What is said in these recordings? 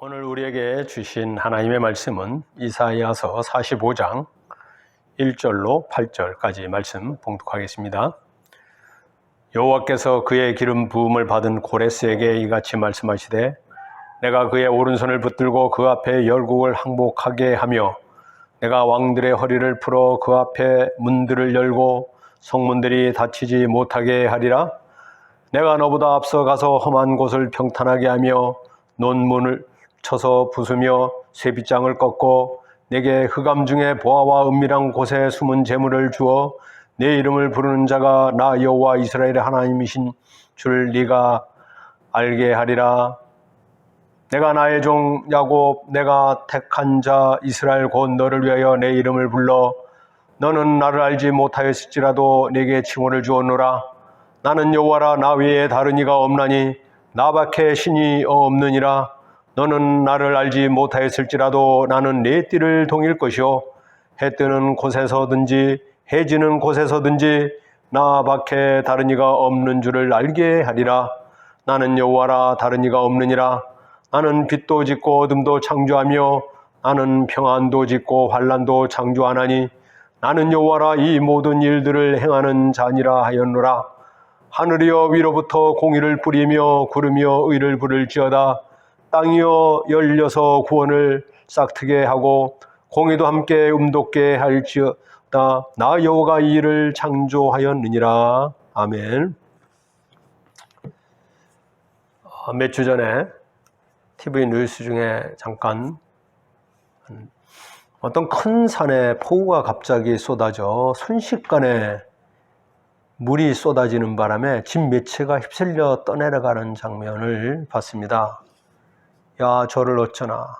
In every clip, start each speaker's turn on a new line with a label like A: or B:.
A: 오늘 우리에게 주신 하나님의 말씀은 이사야서 45장 1절로 8절까지 말씀 봉독하겠습니다. 여호와께서 그의 기름 부음을 받은 고레스에게 이같이 말씀하시되 내가 그의 오른손을 붙들고 그 앞에 열국을 항복하게 하며 내가 왕들의 허리를 풀어 그 앞에 문들을 열고 성문들이 닫히지 못하게 하리라. 내가 너보다 앞서 가서 험한 곳을 평탄하게 하며 논문을 쳐서 부수며 쇠빗장을 꺾고 내게 흑암 중에 보화와 은밀한 곳에 숨은 재물을 주어 내 이름을 부르는 자가 나 여호와 이스라엘의 하나님이신 줄 네가 알게 하리라. 내가 나의 종 야곱 내가 택한 자 이스라엘 곧 너를 위하여 내 이름을 불러 너는 나를 알지 못하였을지라도 내게 칭호를 주었노라. 나는 여호와라 나 외에 다른 이가 없나니 나밖에 신이 없느니라. 너는 나를 알지 못하였을지라도 나는 네 띠를 동일 것이요 해 뜨는 곳에서든지 해 지는 곳에서든지 나밖에 다른 이가 없는 줄을 알게 하리라. 나는 여호와라 다른 이가 없느니라. 나는 빛도 짓고 어둠도 창조하며 나는 평안도 짓고 환난도 창조하나니 나는 여호와라 이 모든 일들을 행하는 자니라 하였노라. 하늘이여 위로부터 공의를 뿌리며 구름이여 의를 부를지어다. 땅이여 열려서 구원을 싹트게 하고 공의도 함께 음돋게 할지어다. 나 여호와가 이 일을 창조하였느니라. 아멘. 몇 주 전에 TV 뉴스 중에 잠깐 어떤 큰 산에 폭우가 갑자기 쏟아져 순식간에 물이 쏟아지는 바람에 집 몇 채가 휩쓸려 떠내려가는 장면을 봤습니다. 야, 저를 어쩌나,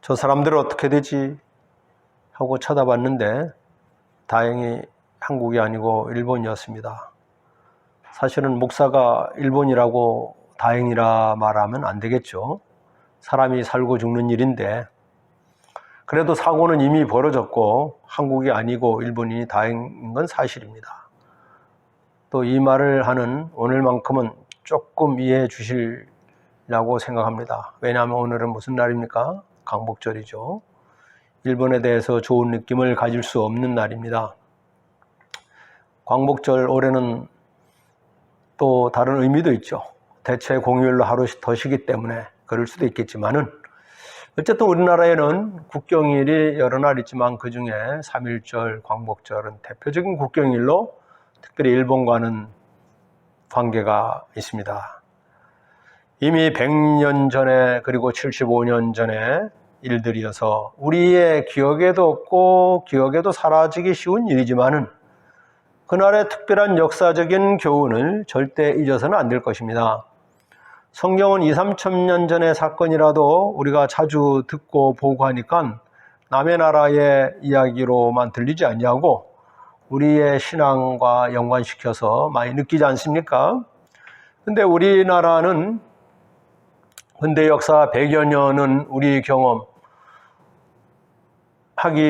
A: 저 사람들은 어떻게 되지? 하고 쳐다봤는데 다행히 한국이 아니고 일본이었습니다. 사실은 목사가 일본이라고 다행이라 말하면 안 되겠죠. 사람이 살고 죽는 일인데 그래도 사고는 이미 벌어졌고 한국이 아니고 일본이 다행인 건 사실입니다. 또 이 말을 하는 오늘만큼은 조금 이해해 주시려고 생각합니다. 왜냐하면 오늘은 무슨 날입니까? 광복절이죠. 일본에 대해서 좋은 느낌을 가질 수 없는 날입니다. 광복절 올해는 또 다른 의미도 있죠. 대체 공휴일로 하루 더 쉬기 때문에 그럴 수도 있겠지만은 어쨌든 우리나라에는 국경일이 여러 날 있지만 그 중에 3.1절 광복절은 대표적인 국경일로 특별히 일본과는 관계가 있습니다. 이미 100년 전에 그리고 75년 전에 일들이어서 우리의 기억에도 없고 기억에도 사라지기 쉬운 일이지만은 그날의 특별한 역사적인 교훈을 절대 잊어서는 안 될 것입니다. 성경은 2,3천 년 전의 사건이라도 우리가 자주 듣고 보고 하니까 남의 나라의 이야기로만 들리지 아니하고 우리의 신앙과 연관시켜서 많이 느끼지 않습니까? 근데 우리나라는 근대 역사 100여 년은 우리 경험하기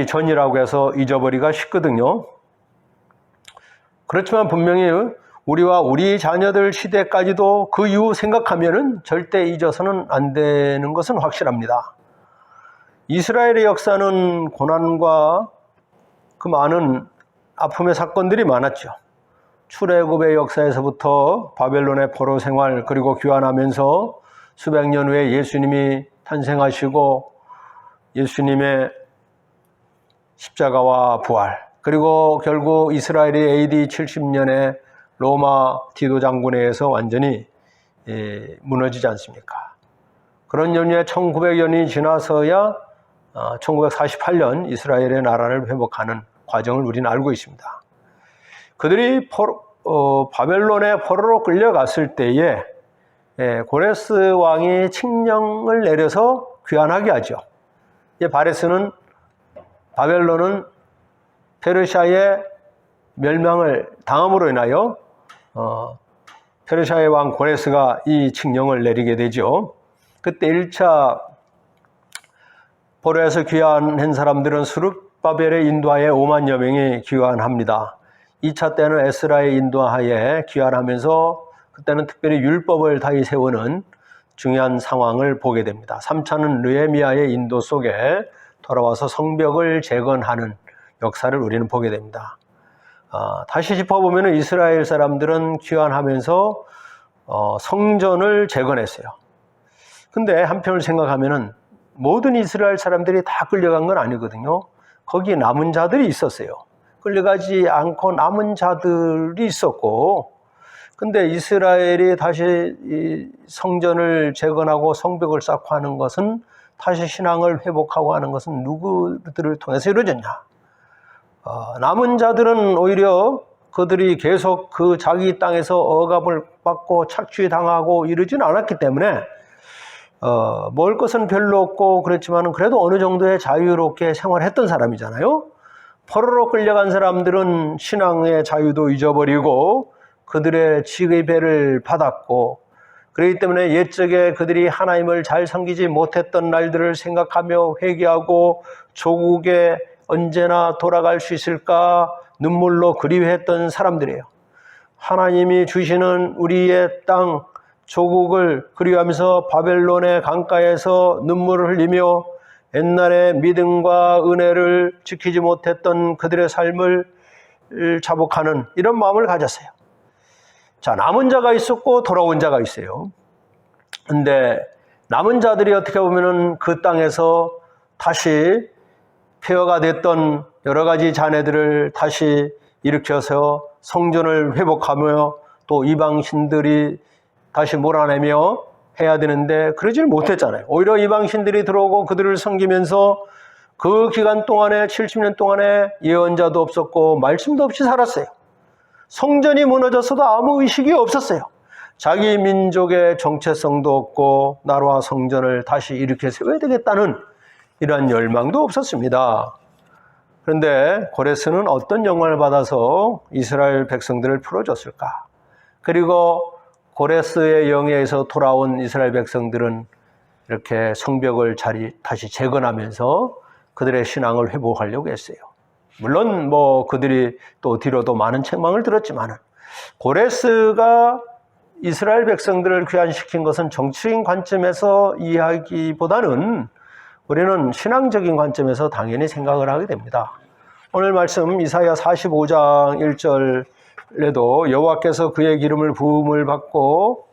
A: 전이라고 해서 잊어버리기가 쉽거든요. 그렇지만 분명히 우리와 우리 자녀들 시대까지도 그 이후 생각하면은 절대 잊어서는 안 되는 것은 확실합니다. 이스라엘의 역사는 고난과 그 많은 아픔의 사건들이 많았죠. 출애굽의 역사에서부터 바벨론의 포로 생활 그리고 귀환하면서 수백 년 후에 예수님이 탄생하시고 예수님의 십자가와 부활 그리고 결국 이스라엘이 AD 70년에 로마 디도 장군에 의해서 완전히 무너지지 않습니까? 그런 연유에 1900년이 지나서야 1948년 이스라엘의 나라를 회복하는 과정을 우리는 알고 있습니다. 그들이 바벨론의 포로로 끌려갔을 때에 고레스 왕이 칙령을 내려서 귀환하게 하죠. 바벨론은 페르시아의 멸망을 당함으로 인하여 페르시아의 왕 고레스가 이 칙령을 내리게 되죠. 그때 1차 포로에서 귀환한 사람들은 스룹바벨의 인도하에 5만여 명이 귀환합니다. 2차 때는 에스라의 인도하에 귀환하면서 그때는 특별히 율법을 다시 세우는 중요한 상황을 보게 됩니다. 3차는 느헤미야의 인도 속에 돌아와서 성벽을 재건하는 역사를 우리는 보게 됩니다. 다시 짚어보면 이스라엘 사람들은 귀환하면서 성전을 재건했어요. 근데 한편을 생각하면 모든 이스라엘 사람들이 다 끌려간 건 아니거든요. 거기 남은 자들이 있었어요. 끌려가지 않고 남은 자들이 있었고, 근데 이스라엘이 다시 이 성전을 재건하고 성벽을 쌓고 하는 것은, 다시 신앙을 회복하고 하는 것은 누구들을 통해서 이루어졌냐? 남은 자들은 오히려 그들이 계속 그 자기 땅에서 억압을 받고 착취당하고 이러지는 않았기 때문에 먹을 것은 별로 없고 그랬지만 그래도 어느 정도의 자유롭게 생활했던 사람이잖아요. 포로로 끌려간 사람들은 신앙의 자유도 잊어버리고 그들의 지배를 받았고, 그렇기 때문에 옛적에 그들이 하나님을 잘 섬기지 못했던 날들을 생각하며 회개하고 조국에 언제나 돌아갈 수 있을까 눈물로 그리워했던 사람들이에요. 하나님이 주시는 우리의 땅 조국을 그리워하면서 바벨론의 강가에서 눈물을 흘리며 옛날의 믿음과 은혜를 지키지 못했던 그들의 삶을 자복하는 이런 마음을 가졌어요. 자, 남은 자가 있었고 돌아온 자가 있어요. 근데 남은 자들이 어떻게 보면은 그 땅에서 다시 폐허가 됐던 여러 가지 잔해들을 다시 일으켜서 성전을 회복하며 또 이방신들이 다시 몰아내며 해야 되는데 그러질 못했잖아요. 오히려 이방신들이 들어오고 그들을 섬기면서 그 기간 동안에 70년 동안에 예언자도 없었고 말씀도 없이 살았어요. 성전이 무너졌어도 아무 의식이 없었어요. 자기 민족의 정체성도 없고 나라와 성전을 다시 일으켜 세워야 되겠다는 이러한 열망도 없었습니다. 그런데 고레스는 어떤 영광을 받아서 이스라엘 백성들을 풀어줬을까? 그리고 고레스의 영예에서 돌아온 이스라엘 백성들은 이렇게 성벽을 다시 재건하면서 그들의 신앙을 회복하려고 했어요. 물론 그들이 또 뒤로도 많은 책망을 들었지만 고레스가 이스라엘 백성들을 귀환시킨 것은 정치적인 관점에서 이해하기보다는 우리는 신앙적인 관점에서 당연히 생각을 하게 됩니다. 오늘 말씀 이사야 45장 1절에도 여호와께서 그의 기름을 부음을 받고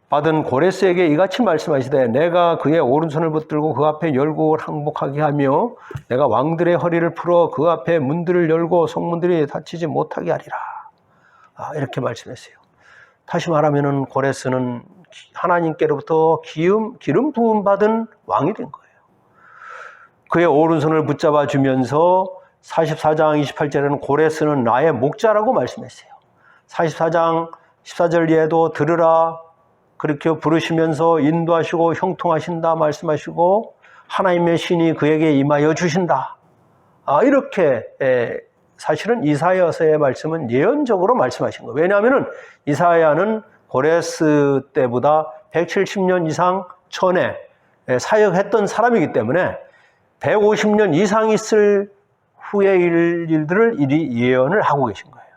A: 받은 고레스에게 이같이 말씀하시되 내가 그의 오른손을 붙들고 그 앞에 열국을 항복하게 하며 내가 왕들의 허리를 풀어 그 앞에 문들을 열고 성문들이 닫히지 못하게 하리라. 이렇게 말씀했어요. 다시 말하면 고레스는 하나님께로부터 기름 부음 받은 왕이 된 거예요. 그의 오른손을 붙잡아 주면서 44장 28절에는 고레스는 나의 목자라고 말씀했어요. 44장 14절 이에도 들으라 그렇게 부르시면서 인도하시고 형통하신다 말씀하시고 하나님의 신이 그에게 임하여 주신다. 이렇게 사실은 이사야서의 말씀은 예언적으로 말씀하신 거예요. 왜냐하면 이사야는 고레스 때보다 170년 이상 전에 사역했던 사람이기 때문에 150년 이상 있을 후의 일들을 이리 예언을 하고 계신 거예요.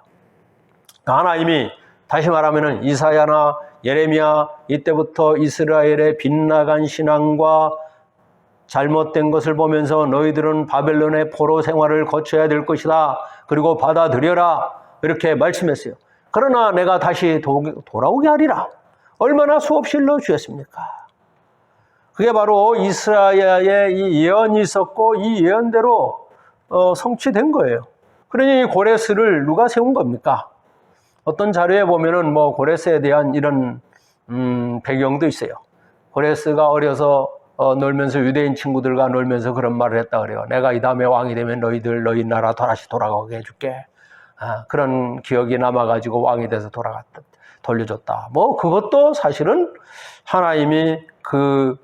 A: 하나님이 다시 말하면 이사야나 예레미야 이때부터 이스라엘의 빗나간 신앙과 잘못된 것을 보면서 너희들은 바벨론의 포로 생활을 거쳐야 될 것이다. 그리고 받아들여라. 이렇게 말씀했어요. 그러나 내가 다시 돌아오게 하리라. 얼마나 수없이 일러주셨습니까? 그게 바로 이스라엘의 이 예언이 있었고 이 예언대로 성취된 거예요. 그러니 고레스를 누가 세운 겁니까? 어떤 자료에 보면은 고레스에 대한 이런 배경도 있어요. 고레스가 어려서 놀면서 유대인 친구들과 놀면서 그런 말을 했다 그래요. 내가 이 다음에 왕이 되면 너희 나라 다시 돌아가게 해줄게. 그런 기억이 남아가지고 왕이 돼서 돌려줬다. 그것도 사실은 하나님이 그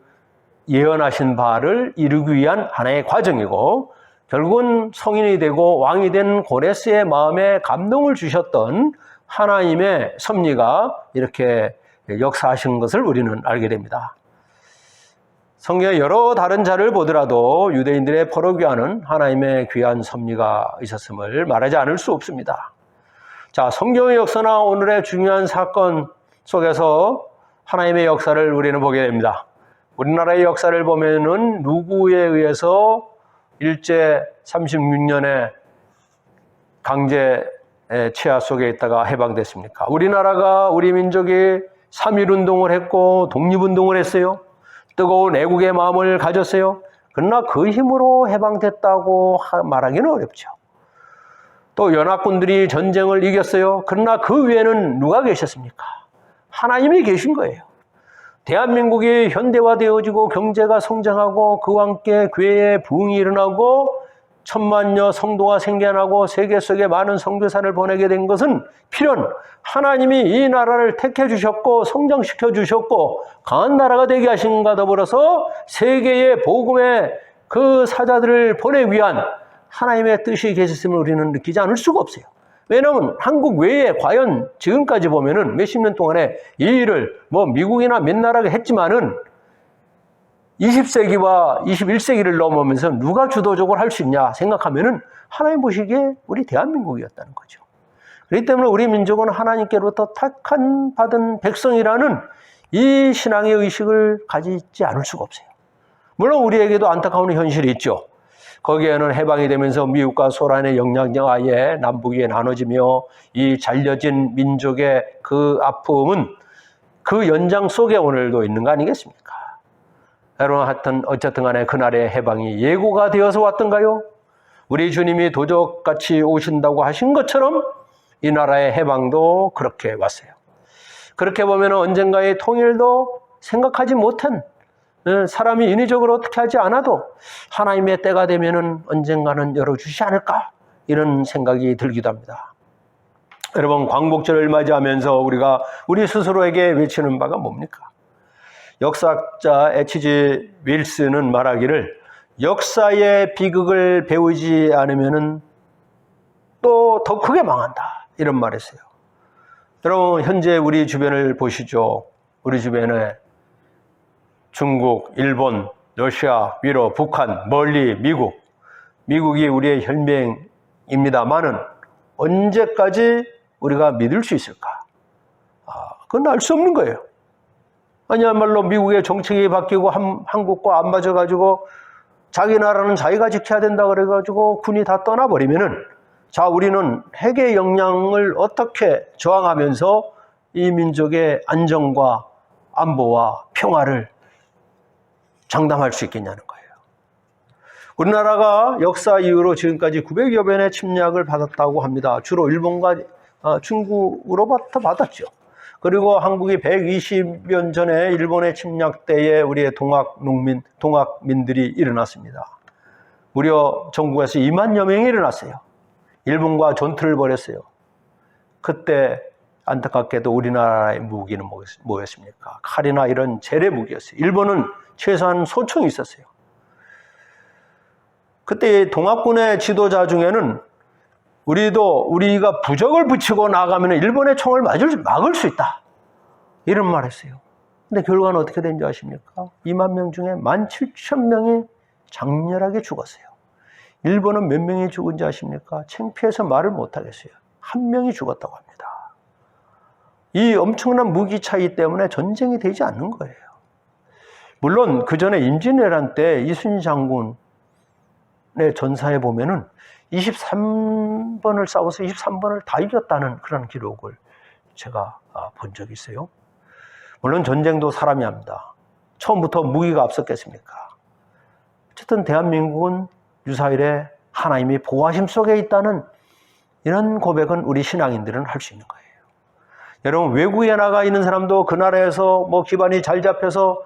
A: 예언하신 바를 이루기 위한 하나의 과정이고 결국은 성인이 되고 왕이 된 고레스의 마음에 감동을 주셨던 하나님의 섭리가 이렇게 역사하신 것을 우리는 알게 됩니다. 성경의 여러 다른 자를 보더라도 유대인들의 포로 귀환은 하나님의 귀한 섭리가 있었음을 말하지 않을 수 없습니다. 자, 성경의 역사나 오늘의 중요한 사건 속에서 하나님의 역사를 우리는 보게 됩니다. 우리나라의 역사를 보면은 누구에 의해서 일제 36년에 강제 치하 속에 있다가 해방됐습니까? 우리나라가, 우리 민족이 3.1운동을 했고 독립운동을 했어요. 뜨거운 애국의 마음을 가졌어요. 그러나 그 힘으로 해방됐다고 말하기는 어렵죠. 또 연합군들이 전쟁을 이겼어요. 그러나 그 위에는 누가 계셨습니까? 하나님이 계신 거예요. 대한민국이 현대화되어지고 경제가 성장하고 그와 함께 교회의 부흥이 일어나고 천만여 성도가 생겨나고 세계 속에 많은 선교사를 보내게 된 것은 필연 하나님이 이 나라를 택해 주셨고 성장시켜 주셨고 강한 나라가 되게 하신과 더불어서 세계의 복음의 그 사자들을 보내기 위한 하나님의 뜻이 계셨음을 우리는 느끼지 않을 수가 없어요. 왜냐하면 한국 외에 과연 지금까지 보면은 몇십 년 동안에 이 일을 미국이나 몇 나라가 했지만은 20세기와 21세기를 넘으면서 누가 주도적으로 할 수 있냐 생각하면은 하나님 보시기에 우리 대한민국이었다는 거죠. 그렇기 때문에 우리 민족은 하나님께로부터 택한 받은 백성이라는 이 신앙의 의식을 가지지 않을 수가 없어요. 물론 우리에게도 안타까운 현실이 있죠. 거기에는 해방이 되면서 미국과 소련의 영향력 하에 남북이 나눠지며 이 잘려진 민족의 그 아픔은 그 연장 속에 오늘도 있는 거 아니겠습니까? 여러분, 하여튼 어쨌든 간에 그날의 해방이 예고가 되어서 왔던가요? 우리 주님이 도적같이 오신다고 하신 것처럼 이 나라의 해방도 그렇게 왔어요. 그렇게 보면 언젠가의 통일도 생각하지 못한, 사람이 인위적으로 어떻게 하지 않아도 하나님의 때가 되면은 언젠가는 열어주시지 않을까, 이런 생각이 들기도 합니다. 여러분, 광복절을 맞이하면서 우리가 우리 스스로에게 외치는 바가 뭡니까? 역사학자 H.G. 윌슨은 말하기를 역사의 비극을 배우지 않으면은 또 더 크게 망한다, 이런 말을 했어요. 여러분, 현재 우리 주변을 보시죠. 우리 주변에 중국, 일본, 러시아, 위로 북한, 멀리 미국. 미국이 우리의 혈맹입니다만은 언제까지 우리가 믿을 수 있을까? 그건 알 수 없는 거예요. 아니야말로 미국의 정책이 바뀌고 한국과 안 맞아가지고 자기 나라는 자기가 지켜야 된다 그래가지고 군이 다 떠나버리면은, 자, 우리는 핵의 영향을 어떻게 저항하면서 이 민족의 안정과 안보와 평화를 장담할 수 있겠냐는 거예요. 우리나라가 역사 이후로 지금까지 900여 번의 침략을 받았다고 합니다. 주로 일본과 중국으로부터 받았죠. 그리고 한국이 120년 전에 일본의 침략 때에 우리의 동학민들이 일어났습니다. 무려 전국에서 2만여 명이 일어났어요. 일본과 전투를 벌였어요. 그때 안타깝게도 우리나라의 무기는 뭐였습니까? 칼이나 이런 재래 무기였어요. 일본은 최소한 소총이 있었어요. 그때 동학군의 지도자 중에는 우리가 부적을 붙이고 나가면 일본의 총을 막을 수 있다, 이런 말 했어요. 근데 결과는 어떻게 된지 아십니까? 2만 명 중에 17,000명이 장렬하게 죽었어요. 일본은 몇 명이 죽은지 아십니까? 창피해서 말을 못하겠어요. 1명이 죽었다고 합니다. 이 엄청난 무기 차이 때문에 전쟁이 되지 않는 거예요. 물론 그 전에 임진왜란 때 이순신 장군의 전사에 보면은 23번을 싸워서 23번을 다 이겼다는 그런 기록을 제가 본 적이 있어요. 물론 전쟁도 사람이 합니다. 처음부터 무기가 앞섰겠습니까? 어쨌든 대한민국은 유사일에 하나님이 보호하심 속에 있다는 이런 고백은 우리 신앙인들은 할 수 있는 거예요. 여러분, 외국에 나가 있는 사람도 그 나라에서 기반이 잘 잡혀서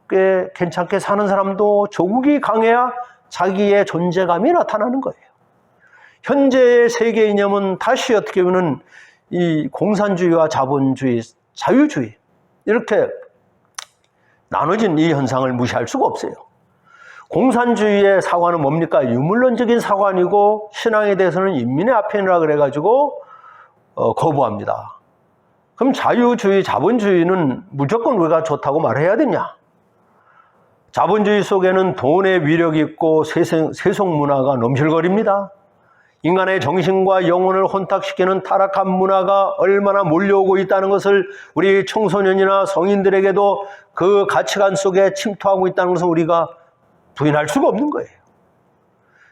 A: 꽤 괜찮게 사는 사람도 조국이 강해야 자기의 존재감이 나타나는 거예요. 현재의 세계 이념은 다시 어떻게 보면 이 공산주의와 자본주의, 자유주의, 이렇게 나눠진 이 현상을 무시할 수가 없어요. 공산주의의 사관은 뭡니까? 유물론적인 사관이고 신앙에 대해서는 인민의 아편이라 그래가지고 거부합니다. 그럼 자유주의, 자본주의는 무조건 우리가 좋다고 말해야 되냐? 자본주의 속에는 돈의 위력이 있고 세속 문화가 넘실거립니다. 인간의 정신과 영혼을 혼탁시키는 타락한 문화가 얼마나 몰려오고 있다는 것을 우리 청소년이나 성인들에게도 그 가치관 속에 침투하고 있다는 것을 우리가 부인할 수가 없는 거예요.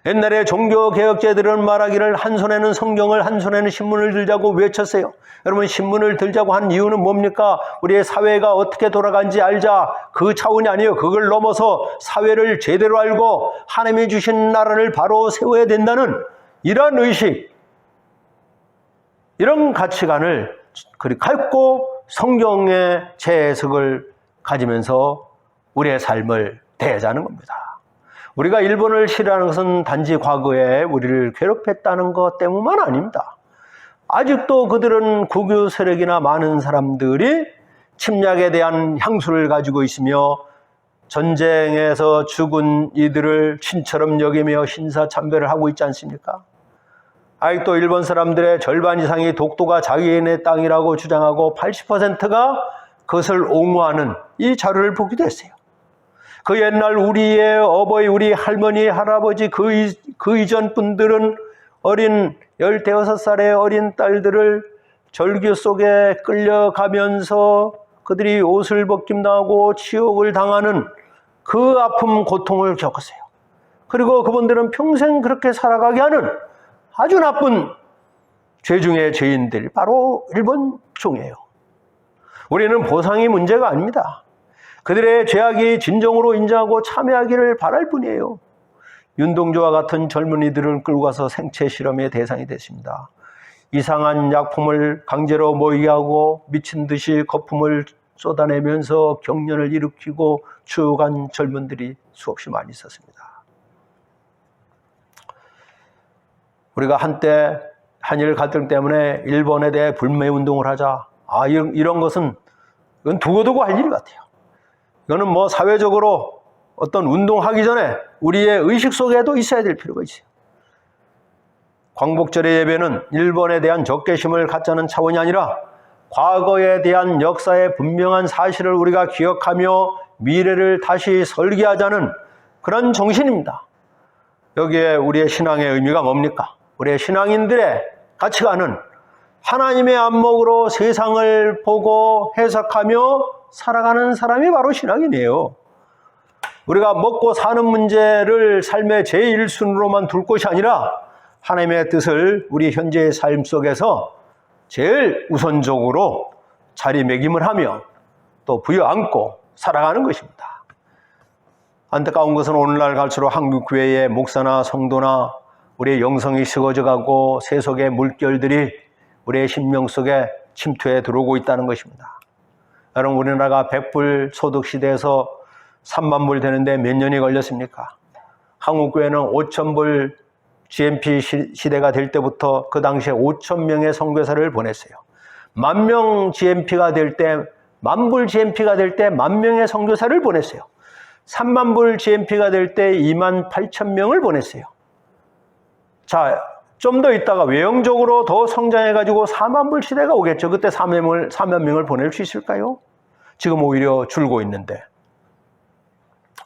A: 옛날에 종교개혁자들은 말하기를 한 손에는 성경을 한 손에는 신문을 들자고 외쳤어요. 여러분, 신문을 들자고 한 이유는 뭡니까? 우리의 사회가 어떻게 돌아가는지 알자, 그 차원이 아니에요. 그걸 넘어서 사회를 제대로 알고 하나님이 주신 나라를 바로 세워야 된다는 이런 의식, 이런 가치관을 그리 갖고 성경의 재해석을 가지면서 우리의 삶을 대하자는 겁니다. 우리가 일본을 싫어하는 것은 단지 과거에 우리를 괴롭혔다는 것 때문만 아닙니다. 아직도 그들은 국유 세력이나 많은 사람들이 침략에 대한 향수를 가지고 있으며 전쟁에서 죽은 이들을 친처럼 여기며 신사참배를 하고 있지 않습니까? 아직도 일본 사람들의 절반 이상이 독도가 자기네 땅이라고 주장하고 80%가 그것을 옹호하는 이 자료를 보기도 했어요. 그 옛날 우리의 어버이, 우리 할머니, 할아버지 그 이전 분들은 어린 15살의 어린 딸들을 절규 속에 끌려가면서 그들이 옷을 벗김당하고 치욕을 당하는 그 아픔, 고통을 겪었어요. 그리고 그분들은 평생 그렇게 살아가게 하는 아주 나쁜 죄 중의 죄인들이 바로 일본 종이에요. 우리는 보상이 문제가 아닙니다. 그들의 죄악이 진정으로 인정하고 참여하기를 바랄 뿐이에요. 윤동주와 같은 젊은이들을 끌고 가서 생체 실험의 대상이 됐습니다. 이상한 약품을 강제로 모이게 하고 미친 듯이 거품을 쏟아내면서 경련을 일으키고 추억한 젊은들이 수없이 많이 있었습니다. 우리가 한때 한일 갈등 때문에 일본에 대해 불매운동을 하자. 이런 것은 이건 두고두고 할 일 같아요. 이거는 뭐 사회적으로 어떤 운동하기 전에 우리의 의식 속에도 있어야 될 필요가 있어요. 광복절의 예배는 일본에 대한 적개심을 갖자는 차원이 아니라 과거에 대한 역사의 분명한 사실을 우리가 기억하며 미래를 다시 설계하자는 그런 정신입니다. 여기에 우리의 신앙의 의미가 뭡니까? 우리의 신앙인들의 가치관은 하나님의 안목으로 세상을 보고 해석하며 살아가는 사람이 바로 신앙이네요. 우리가 먹고 사는 문제를 삶의 제1순위로만 둘 것이 아니라 하나님의 뜻을 우리 현재의 삶 속에서 제일 우선적으로 자리매김을 하며 또 부여안고 살아가는 것입니다. 안타까운 것은 오늘날 갈수록 한국 교회의 목사나 성도나 우리의 영성이 식어져가고 세속의 물결들이 우리의 심령 속에 침투해 들어오고 있다는 것입니다. 여러분, 우리나라가 100불 소득 시대에서 3만 불 되는데 몇 년이 걸렸습니까? 한국교회는 5,000불 GMP 시대가 될 때부터 그 당시에 5,000명의 선교사를 보냈어요. 10,000명 GMP가 될 때, 10,000불 GMP가 될 때 10,000명의 선교사를 보냈어요. 30,000불 GMP가 될 때 28,000명을 보냈어요. 자, 좀 더 있다가 외형적으로 더 성장해가지고 40,000불 시대가 오겠죠. 그때 4만 명을 보낼 수 있을까요? 지금 오히려 줄고 있는데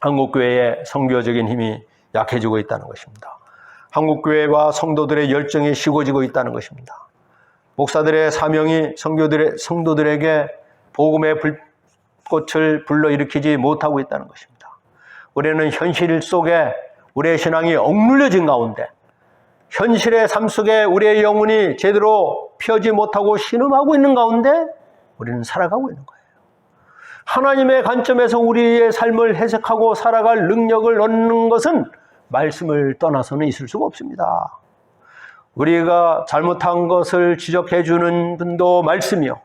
A: 한국교회의 선교적인 힘이 약해지고 있다는 것입니다. 한국교회와 성도들의 열정이 식어지고 있다는 것입니다. 목사들의 사명이 성도들에게 복음의 불꽃을 불러일으키지 못하고 있다는 것입니다. 우리는 현실 속에 우리의 신앙이 억눌려진 가운데 현실의 삶 속에 우리의 영혼이 제대로 펴지 못하고 신음하고 있는 가운데 우리는 살아가고 있는 거예요. 하나님의 관점에서 우리의 삶을 해석하고 살아갈 능력을 얻는 것은 말씀을 떠나서는 있을 수가 없습니다. 우리가 잘못한 것을 지적해 주는 분도 말씀이요.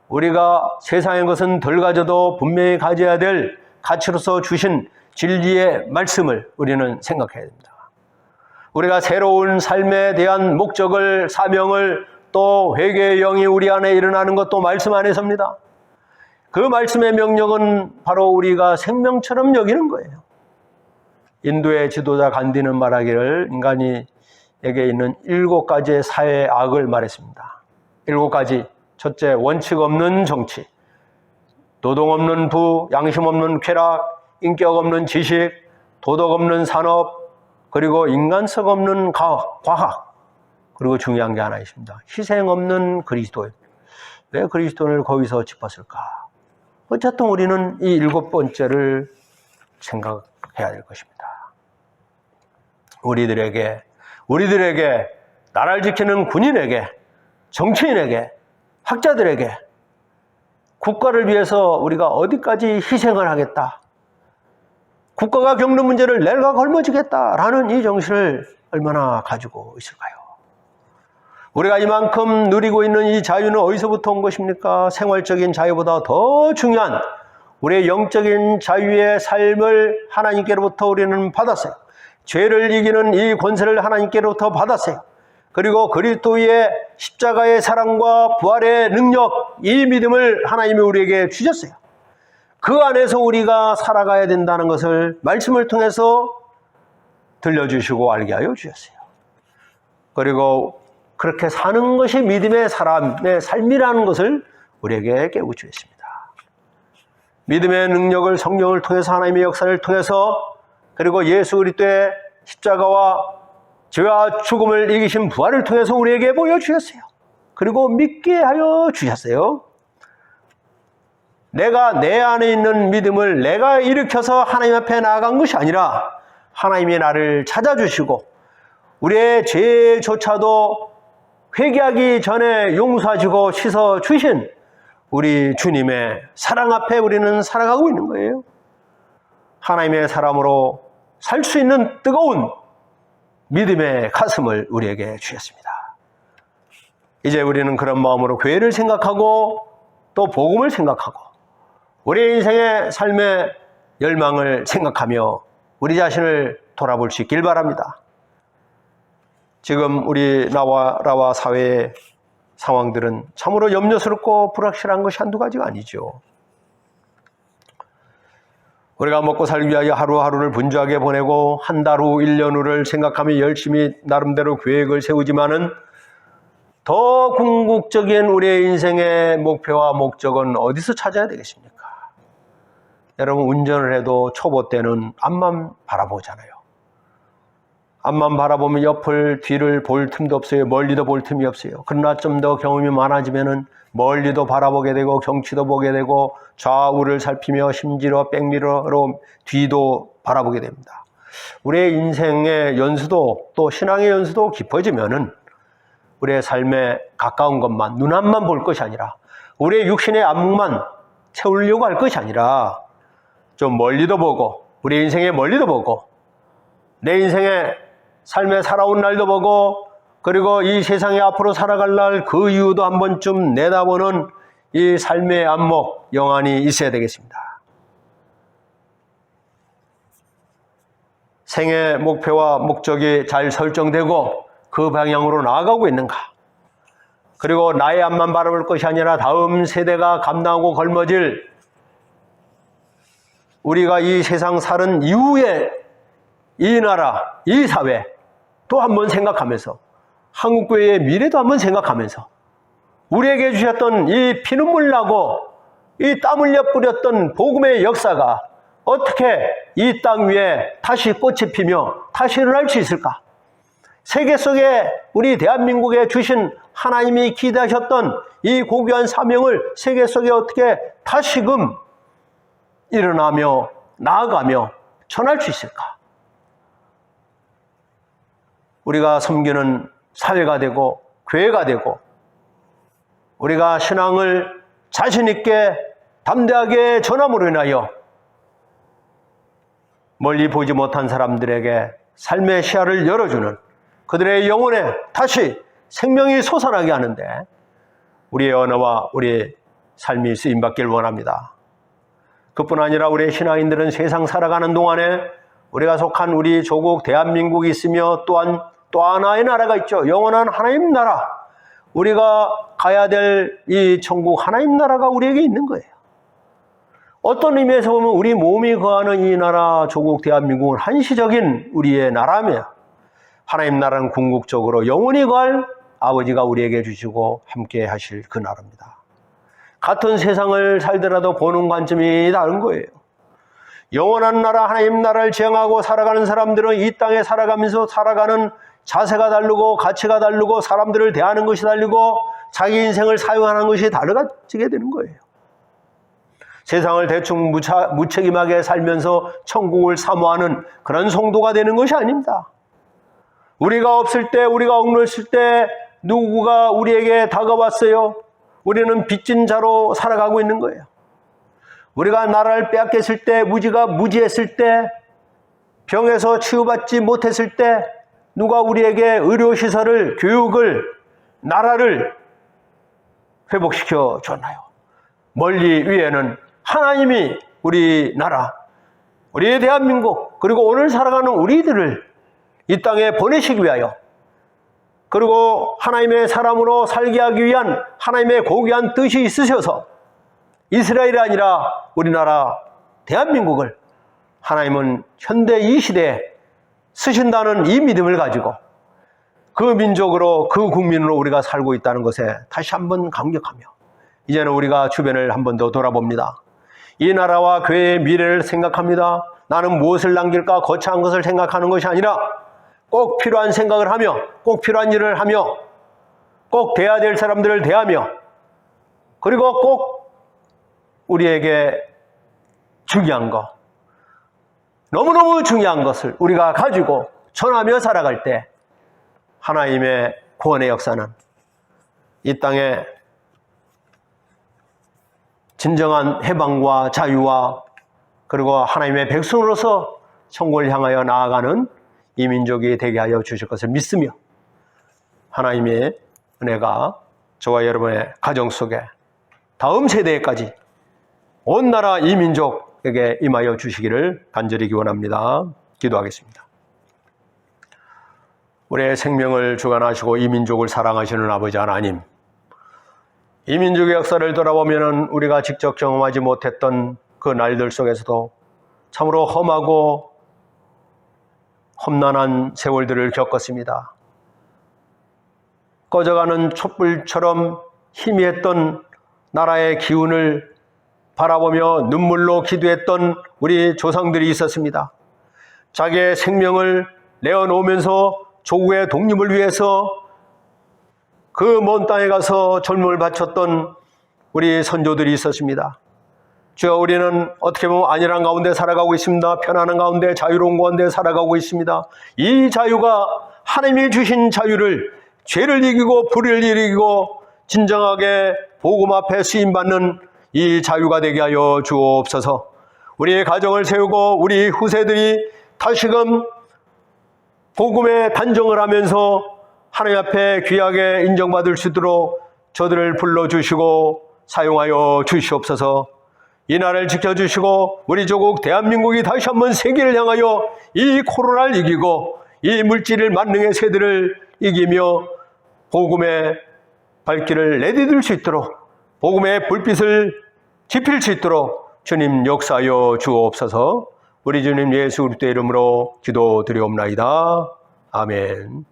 A: 우리가 세상의 것은 덜 가져도 분명히 가져야 될 가치로서 주신 진리의 말씀을 우리는 생각해야 됩니다. 우리가 새로운 삶에 대한 목적을, 사명을, 또 회개의 영이 우리 안에 일어나는 것도 말씀 안에서입니다. 그 말씀의 명령은 바로 우리가 생명처럼 여기는 거예요. 인도의 지도자 간디는 말하기를 인간에게 있는 7가지의 사회의 악을 말했습니다. 7가지. 첫째, 원칙 없는 정치, 노동 없는 부, 양심 없는 쾌락, 인격 없는 지식, 도덕 없는 산업, 그리고 인간성 없는 과학. 그리고 중요한 게 하나 있습니다. 희생 없는 그리스도인. 왜 그리스도인을 거기서 짚었을까? 어쨌든 우리는 이 7번째를 생각해야 될 것입니다. 우리들에게 나라를 지키는 군인에게, 정치인에게, 학자들에게 국가를 위해서 우리가 어디까지 희생을 하겠다. 국가가 겪는 문제를 내가 걸머지겠다라는 이 정신을 얼마나 가지고 있을까요? 우리가 이만큼 누리고 있는 이 자유는 어디서부터 온 것입니까? 생활적인 자유보다 더 중요한 우리의 영적인 자유의 삶을 하나님께로부터 우리는 받았어요. 죄를 이기는 이 권세를 하나님께로부터 받았어요. 그리고 그리스도의 십자가의 사랑과 부활의 능력, 이 믿음을 하나님이 우리에게 주셨어요. 그 안에서 우리가 살아가야 된다는 것을 말씀을 통해서 들려주시고 알게 하여 주셨어요. 그리고 그렇게 사는 것이 믿음의 사람의 삶이라는 것을 우리에게 깨우치셨습니다. 믿음의 능력을 성령을 통해서 하나님의 역사를 통해서 그리고 예수 그리스도의 십자가와 죄와 죽음을 이기신 부활을 통해서 우리에게 보여주셨어요. 그리고 믿게 하여 주셨어요. 내가 내 안에 있는 믿음을 내가 일으켜서 하나님 앞에 나아간 것이 아니라 하나님이 나를 찾아주시고 우리의 죄조차도 회개하기 전에 용서하시고 씻어주신 우리 주님의 사랑 앞에 우리는 살아가고 있는 거예요. 하나님의 사람으로 살 수 있는 뜨거운 믿음의 가슴을 우리에게 주셨습니다. 이제 우리는 그런 마음으로 교회를 생각하고 또 복음을 생각하고 우리 인생의 삶의 열망을 생각하며 우리 자신을 돌아볼 수 있길 바랍니다. 지금 우리 나와 사회의 상황들은 참으로 염려스럽고 불확실한 것이 한두 가지가 아니죠. 우리가 먹고 살기 위하여 하루하루를 분주하게 보내고 한 달 후, 1년 후를 생각하며 열심히 나름대로 계획을 세우지만은 더 궁극적인 우리의 인생의 목표와 목적은 어디서 찾아야 되겠습니까? 여러분, 운전을 해도 초보 때는 앞만 바라보잖아요. 앞만 바라보면 옆을 뒤를 볼 틈도 없어요. 멀리도 볼 틈이 없어요. 그러나 좀 더 경험이 많아지면은 멀리도 바라보게 되고 경치도 보게 되고 좌우를 살피며 심지어 백미러로 뒤도 바라보게 됩니다. 우리의 인생의 연수도 또 신앙의 연수도 깊어지면은 우리의 삶에 가까운 것만, 눈앞만 볼 것이 아니라 우리의 육신의 안목만 채우려고 할 것이 아니라 좀 멀리도 보고 우리 인생의 멀리도 보고 내 인생의 삶에 살아온 날도 보고 그리고 이 세상에 앞으로 살아갈 날 그 이유도 한 번쯤 내다보는 이 삶의 안목, 영안이 있어야 되겠습니다. 생의 목표와 목적이 잘 설정되고 그 방향으로 나아가고 있는가? 그리고 나의 앞만 바라볼 것이 아니라 다음 세대가 감당하고 걸머질 우리가 이 세상 사는 이후에 이 나라, 이 사회 또 한번 생각하면서 한국교회의 미래도 한번 생각하면서 우리에게 주셨던 이 피눈물 나고 이 땀 흘려 뿌렸던 복음의 역사가 어떻게 이 땅 위에 다시 꽃이 피며 다시 일어날 수 있을까? 세계 속에 우리 대한민국에 주신 하나님이 기대하셨던 이 고귀한 사명을 세계 속에 어떻게 다시금 일어나며 나아가며 전할 수 있을까? 우리가 섬기는 사회가 되고 교회가 되고 우리가 신앙을 자신 있게 담대하게 전함으로 인하여 멀리 보지 못한 사람들에게 삶의 시야를 열어주는 그들의 영혼에 다시 생명이 솟아나게 하는데 우리의 언어와 우리의 삶이 쓰임받길 원합니다. 그뿐 아니라 우리의 신앙인들은 세상 살아가는 동안에 우리가 속한 우리 조국 대한민국이 있으며 또한 또 하나의 나라가 있죠. 영원한 하나님 나라. 우리가 가야 될 이 천국 하나님 나라가 우리에게 있는 거예요. 어떤 의미에서 보면 우리 몸이 거하는 이 나라 조국 대한민국은 한시적인 우리의 나라며 하나님 나라는 궁극적으로 영원히 거할 아버지가 우리에게 주시고 함께 하실 그 나라입니다. 같은 세상을 살더라도 보는 관점이 다른 거예요. 영원한 나라 하나님 나라를 지향하고 살아가는 사람들은 이 땅에 살아가면서 살아가는 자세가 다르고 가치가 다르고 사람들을 대하는 것이 다르고 자기 인생을 사용하는 것이 달라지게 되는 거예요. 세상을 대충 무책임하게 살면서 천국을 사모하는 그런 성도가 되는 것이 아닙니다. 우리가 없을 때, 우리가 억눌렸을 때 누구가 우리에게 다가왔어요? 우리는 빚진 자로 살아가고 있는 거예요. 우리가 나라를 빼앗겼을 때, 무지했을 때, 병에서 치유받지 못했을 때 누가 우리에게 의료시설을, 교육을, 나라를 회복시켜 줬나요? 멀리 위에는 하나님이 우리나라, 우리 대한민국, 그리고 오늘 살아가는 우리들을 이 땅에 보내시기 위하여, 그리고 하나님의 사람으로 살게 하기 위한 하나님의 고귀한 뜻이 있으셔서 이스라엘이 아니라 우리나라 대한민국을 하나님은 현대 이 시대에 쓰신다는 이 믿음을 가지고 그 민족으로, 그 국민으로 우리가 살고 있다는 것에 다시 한번 감격하며 이제는 우리가 주변을 한 번 더 돌아봅니다. 이 나라와 교회의 미래를 생각합니다. 나는 무엇을 남길까 거창한 것을 생각하는 것이 아니라 꼭 필요한 생각을 하며, 꼭 필요한 일을 하며, 꼭 대해야 될 사람들을 대하며, 그리고 꼭 우리에게 중요한 것, 너무너무 중요한 것을 우리가 가지고 전하며 살아갈 때 하나님의 구원의 역사는 이 땅에 진정한 해방과 자유와 그리고 하나님의 백성으로서 천국을 향하여 나아가는 이 민족이 되게 하여 주실 것을 믿으며 하나님의 은혜가 저와 여러분의 가정 속에 다음 세대까지 온 나라 이 민족에게 임하여 주시기를 간절히 기원합니다. 기도하겠습니다. 우리의 생명을 주관하시고 이 민족을 사랑하시는 아버지 하나님, 이 민족의 역사를 돌아보면 우리가 직접 경험하지 못했던 그 날들 속에서도 참으로 험하고 험난한 세월들을 겪었습니다. 꺼져가는 촛불처럼 희미했던 나라의 기운을 바라보며 눈물로 기도했던 우리 조상들이 있었습니다. 자기의 생명을 내어놓으면서 조국의 독립을 위해서 그 먼 땅에 가서 젊음을 바쳤던 우리 선조들이 있었습니다. 주여, 우리는 어떻게 보면 안일한 가운데 살아가고 있습니다. 편안한 가운데, 자유로운 가운데 살아가고 있습니다. 이 자유가 하나님이 주신 자유를, 죄를 이기고 불의를 이기고 진정하게 복음 앞에 쓰임받는 이 자유가 되게 하여 주옵소서. 우리의 가정을 세우고 우리 후세들이 다시금 복음에 단정을 하면서 하나님 앞에 귀하게 인정받을 수 있도록 저들을 불러주시고 사용하여 주시옵소서. 이 나라를 지켜주시고 우리 조국 대한민국이 다시 한번 세계를 향하여 이 코로나를 이기고 이 물질을 만능의 세대를 이기며 복음의 발길을 내디딜 수 있도록, 복음의 불빛을 지필 수 있도록 주님 역사하여 주옵소서. 우리 주님 예수 그리스도의 이름으로 기도드리옵나이다. 아멘.